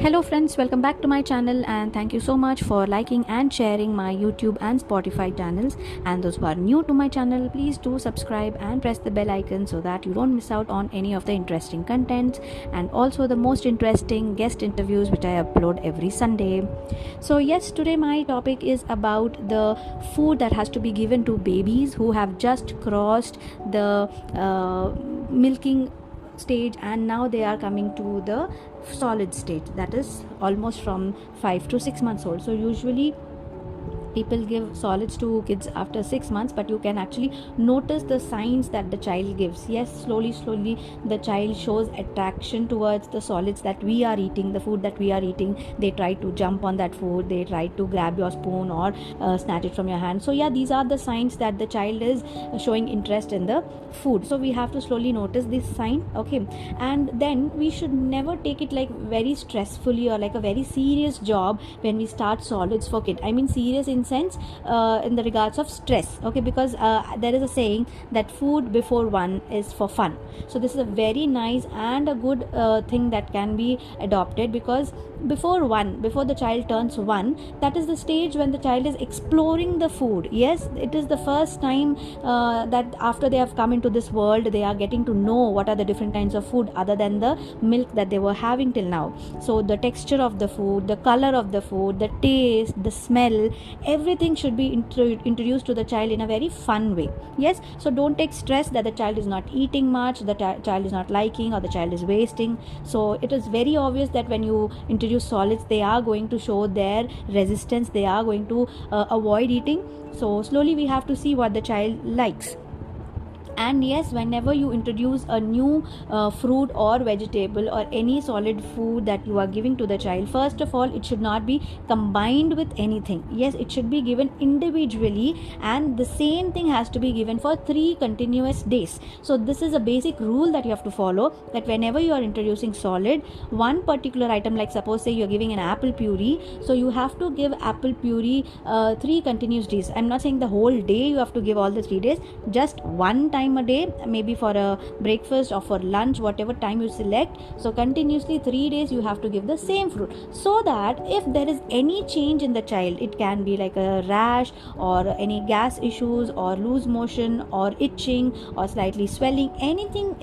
Hello friends, welcome back to my channel and thank you so much for liking and sharing my YouTube and Spotify channels. And those who are new to my channel, please do subscribe and press the bell icon so that you don't miss out on any of the interesting contents and also the most interesting guest interviews which I upload every Sunday. So yes, today my topic is about the food that has to be given to babies who have just crossed the milking stage and now they are coming to the solid stage, that is almost from 5 to 6 months old. So usually people give solids to kids after 6 months, but you can actually notice the signs that the child gives. Yes, slowly the child shows attraction towards the solids that we are eating, the food that we are eating. They try to jump on that food, they try to grab your spoon or snatch it from your hand. So yeah, these are the signs that the child is showing interest in the food. So we have to slowly notice this sign, okay? And then we should never take it like very stressfully or like a very serious job when we start solids for kid. I mean serious in sense in the regards of stress, okay? Because there is a saying that food before one is for fun. So this is a very nice and a good thing that can be adopted, because before the child turns 1, that is the stage when the child is exploring the food. Yes, it is the first time that after they have come into this world, they are getting to know what are the different kinds of food other than the milk that they were having till now. So the texture of the food, the color of the food, the taste, the smell, everything should be introduced to the child in a very fun way. Yes, so don't take stress that the child is not eating much, the child is not liking, or the child is wasting. So it is very obvious that when you introduce solids, they are going to show their resistance, they are going to avoid eating. So slowly we have to see what the child likes. And yes, whenever you introduce a new fruit or vegetable or any solid food that you are giving to the child, first of all, it should not be combined with anything. Yes, it should be given individually, and the same thing has to be given for 3 continuous days. So this is a basic rule that you have to follow, that whenever you are introducing solid, one particular item, like suppose say you are giving an apple puree, so you have to give apple puree 3 continuous days. I'm not saying the whole day you have to give all the 3 days, just one time a day, maybe for a breakfast or for lunch, whatever time you select. So continuously 3 days you have to give the same fruit, so that if there is any change in the child, it can be like a rash or any gas issues or loose motion or itching or slightly swelling, anything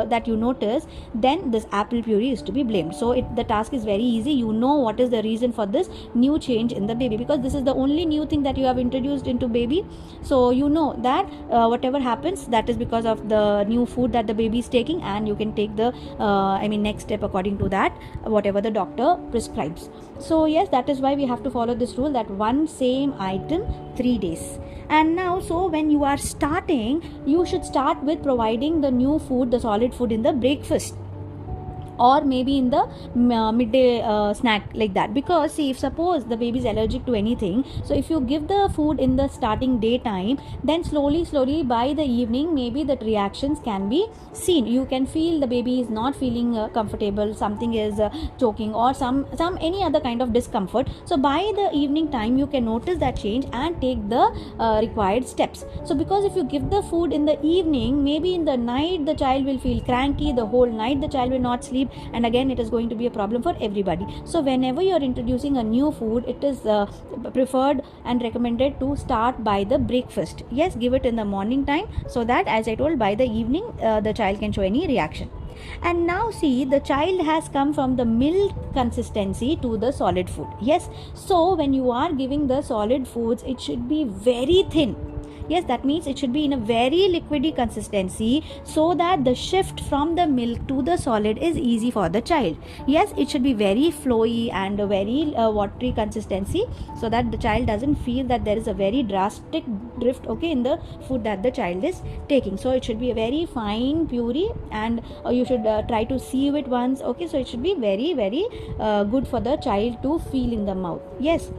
that you notice, then this apple puree is to be blamed. So the task is very easy. You know what is the reason for this new change in the baby, because this is the only new thing that you have introduced into baby. So you know that whatever happens, that is because of the new food that the baby is taking, and you can take the next step according to that, whatever the doctor prescribes. So yes, that is why we have to follow this rule, that one same item 3 days. And now, so when you are starting, you should start with providing the new food, the solid food, in the breakfast or maybe in the midday snack, like that. Because see, if suppose the baby is allergic to anything, so if you give the food in the starting daytime, then slowly by the evening, maybe the reactions can be seen. You can feel the baby is not feeling comfortable, something is choking, or some any other kind of discomfort. So by the evening time, you can notice that change and take the required steps. So because if you give the food in the evening, maybe in the night the child will feel cranky, the whole night the child will not sleep, and again it is going to be a problem for everybody. So whenever you are introducing a new food, it is preferred and recommended to start by the breakfast. Yes, give it in the morning time, so that, as I told, by the evening the child can show any reaction. And now see, the child has come from the milk consistency to the solid food. Yes, so when you are giving the solid foods, it should be very thin. Yes, that means it should be in a very liquidy consistency, so that the shift from the milk to the solid is easy for the child. Yes, it should be very flowy and a very watery consistency, so that the child doesn't feel that there is a very drastic drift, okay, in the food that the child is taking. So it should be a very fine puree, and you should try to sieve it once, okay? So it should be very good for the child to feel in the mouth. Yes,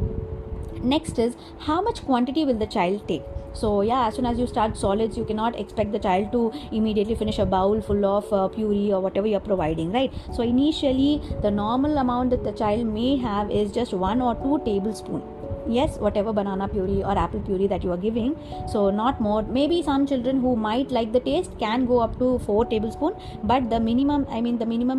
next is, how much quantity will the child take? So yeah, as soon as you start solids, you cannot expect the child to immediately finish a bowl full of puree or whatever you're providing, right? So initially, the normal amount that the child may have is just 1 or 2 tablespoons. yes, whatever banana puree or apple puree that you are giving. So not more. Maybe some children who might like the taste can go up to 4 tablespoons, but the minimum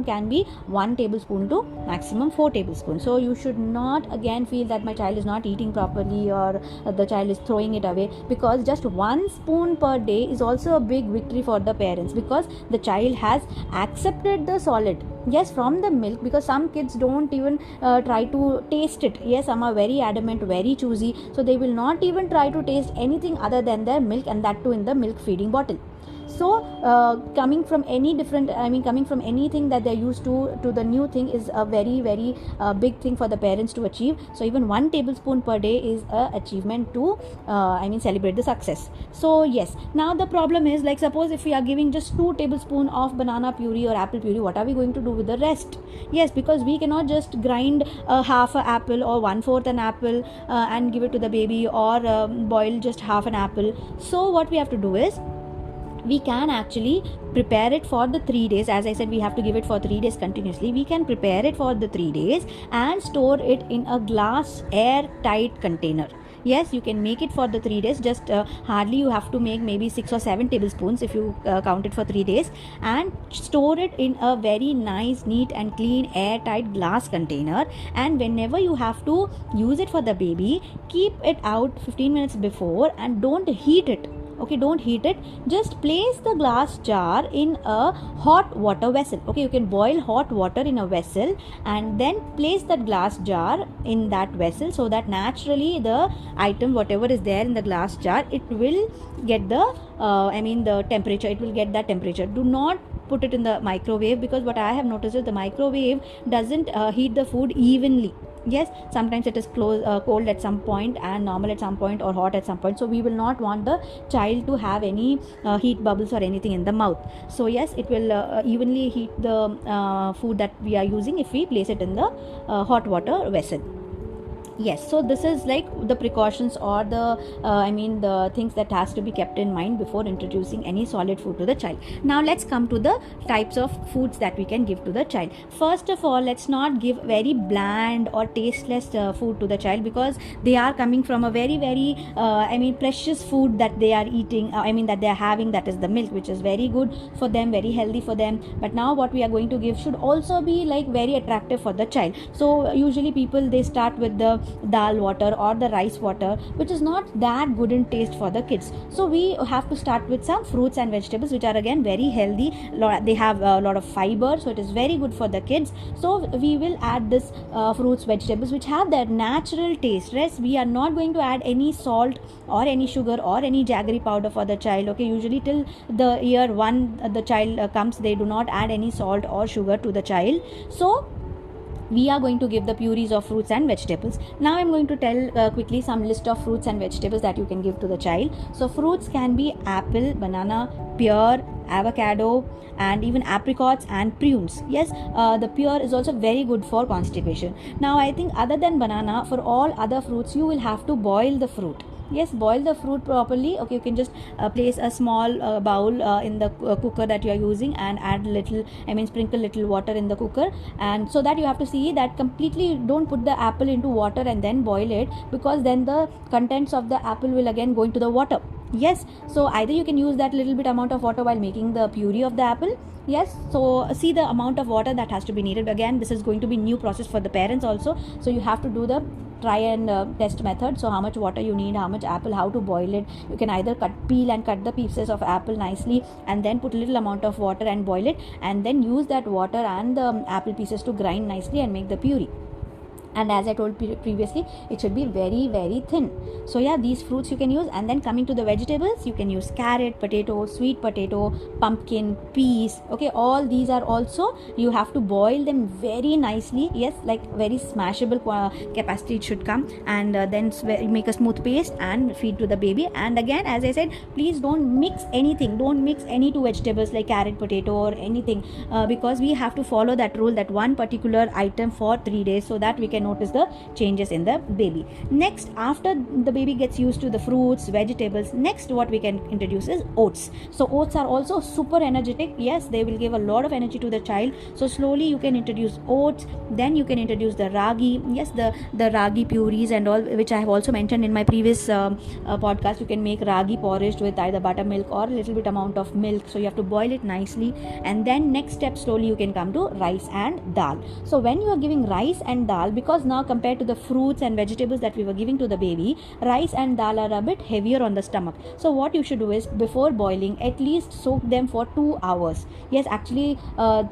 can be 1 tablespoon to maximum 4 tablespoons. So you should not again feel that my child is not eating properly or the child is throwing it away, because just 1 spoon per day is also a big victory for the parents, because the child has accepted the solid, yes, from the milk. Because some kids don't even try to taste it. Yes, some are very adamant, very choosy, so they will not even try to taste anything other than their milk, and that too in the milk feeding bottle. So coming from anything that they're used to the new thing is a very very big thing for the parents to achieve. So even 1 tablespoon per day is a achievement to celebrate the success. So yes, now the problem is, like, suppose if we are giving just 2 tablespoon of banana puree or apple puree, what are we going to do with the rest? Yes, because we cannot just grind half an apple or 1/4 an apple and give it to the baby, or boil just half an apple. So what we have to do is, we can actually prepare it for the 3 days. As I said, we have to give it for 3 days continuously. We can prepare it for the 3 days and store it in a glass airtight container. Yes, you can make it for the 3 days. Just hardly you have to make maybe 6 or 7 tablespoons if you count it for 3 days, and store it in a very nice, neat and clean airtight glass container. And whenever you have to use it for the baby, keep it out 15 minutes before and don't heat it. Okay, don't heat it. Just place the glass jar in a hot water vessel. Okay, you can boil hot water in a vessel and then place that glass jar in that vessel, so that naturally the item, whatever is there in the glass jar, it will get the temperature. It will get that temperature. Do not put it in the microwave, because what I have noticed is the microwave doesn't heat the food evenly. Yes, sometimes it is cold at some point and normal at some point, or hot at some point. So we will not want the child to have any heat bubbles or anything in the mouth. So yes, it will evenly heat the food that we are using if we place it in the hot water vessel. Yes, so this is like the precautions, or the things that has to be kept in mind before introducing any solid food to the child. Now let's come to the types of foods that we can give to the child. First of all, let's not give very bland or tasteless food to the child, because they are coming from a very very precious food that they are eating, that they are having, that is the milk, which is very good for them, very healthy for them. But now what we are going to give should also be like very attractive for the child. So usually people, they start with the dal water or the rice water, which is not that good in taste for the kids. So we have to start with some fruits and vegetables, which are again very healthy. They have a lot of fiber, so it is very good for the kids. So we will add this fruits, vegetables which have their natural taste. Rest, we are not going to add any salt or any sugar or any jaggery powder for the child. Okay, usually till the year 1 the child comes, they do not add any salt or sugar to the child. So we are going to give the purees of fruits and vegetables. Now I'm going to tell quickly some list of fruits and vegetables that you can give to the child. So fruits can be apple, banana, pear, avocado, and even apricots and prunes. Yes, the pear is also very good for constipation. Now I think other than banana, for all other fruits you will have to boil the fruit. Yes, boil the fruit properly. Okay, you can just place a small bowl in the cooker that you are using, and add sprinkle little water in the cooker, and so that you have to see that completely don't put the apple into water and then boil it, because then the contents of the apple will again go into the water. Yes, so either you can use that little bit amount of water while making the puree of the apple. Yes, so see the amount of water that has to be needed. Again, this is going to be new process for the parents also, so you have to do the try and test method. So how much water you need, how much apple, how to boil it. You can either peel and cut the pieces of apple nicely, and then put a little amount of water and boil it, and then use that water and the apple pieces to grind nicely and make the puree. And as I told previously, it should be very very thin. So yeah, these fruits you can use. And then coming to the vegetables, you can use carrot, potato, sweet potato, pumpkin, peas. Okay, all these are also, you have to boil them very nicely. Yes, like very smashable capacity it should come, and then make a smooth paste and feed to the baby. And again, as I said, please don't mix anything. Don't mix any two vegetables like carrot, potato or anything, because we have to follow that rule, that one particular item for 3 days, so that we can notice the changes in the baby. Next, after the baby gets used to the fruits, vegetables, next what we can introduce is oats. So oats are also super energetic. Yes, they will give a lot of energy to the child. So slowly you can introduce oats. Then you can introduce the ragi. Yes, the ragi purees and all, which I have also mentioned in my previous podcast. You can make ragi porridge with either buttermilk or a little bit amount of milk. So you have to boil it nicely, and then next step, slowly you can come to rice and dal. So when you are giving rice and dal, because now compared to the fruits and vegetables that we were giving to the baby, rice and dal are a bit heavier on the stomach. So what you should do is, before boiling, at least soak them for 2 hours. Yes, actually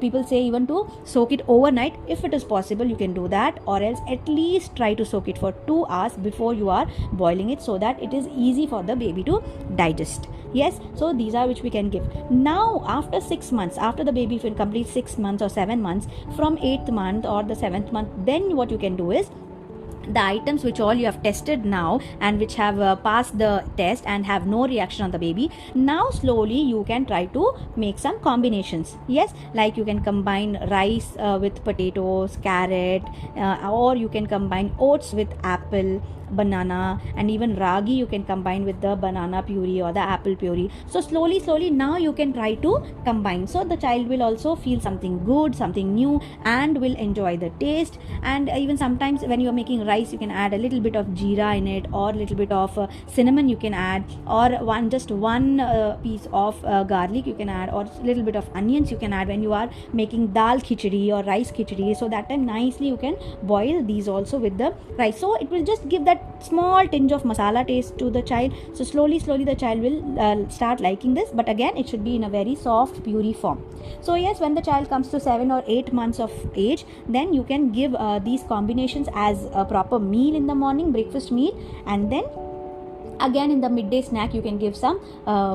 people say even to soak it overnight. If it is possible, you can do that, or else at least try to soak it for 2 hours before you are boiling it, so that it is easy for the baby to digest. Yes, so these are which we can give. Now after 6 months, after the baby will complete 6 months or 7 months, from 8th month or the 7th month, then what you can do is, the items which all you have tested now and which have passed the test and have no reaction on the baby, now slowly you can try to make some combinations. Yes, like you can combine rice with potatoes, carrot, or you can combine oats with apple, banana, and even ragi you can combine with the banana puree or the apple puree. So slowly now you can try to combine, so the child will also feel something good, something new, and will enjoy the taste. And even sometimes when you are making rice, you can add a little bit of jeera in it, or a little bit of cinnamon you can add, or one piece of garlic you can add, or a little bit of onions you can add when you are making dal khichdi or rice khichdi. So that time nicely you can boil these also with the rice, so it will just give that small tinge of masala taste to the child. So slowly the child will start liking this, but again it should be in a very soft puree form. So yes, when the child comes to 7 or 8 months of age, then you can give these combinations as a proper meal in the morning, breakfast meal, and then again in the midday snack you can give some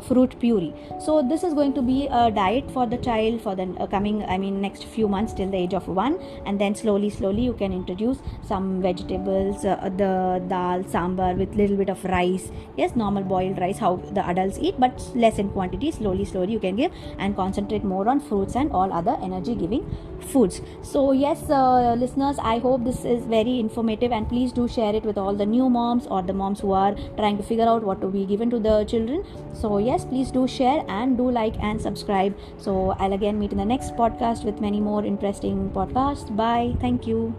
fruit puree. So this is going to be a diet for the child for the coming next few months till the age of 1, and then slowly you can introduce some vegetables, the dal sambar with little bit of rice. Yes, normal boiled rice how the adults eat, but less in quantity. Slowly you can give, and concentrate more on fruits and all other energy giving foods. So yes, listeners, I hope this is very informative, and please do share it with all the new moms or the moms who are trying to figure out what to be given to the children. So yes, please do share and do like and subscribe. So I'll again meet in the next podcast with many more interesting podcasts. Bye. Thank you.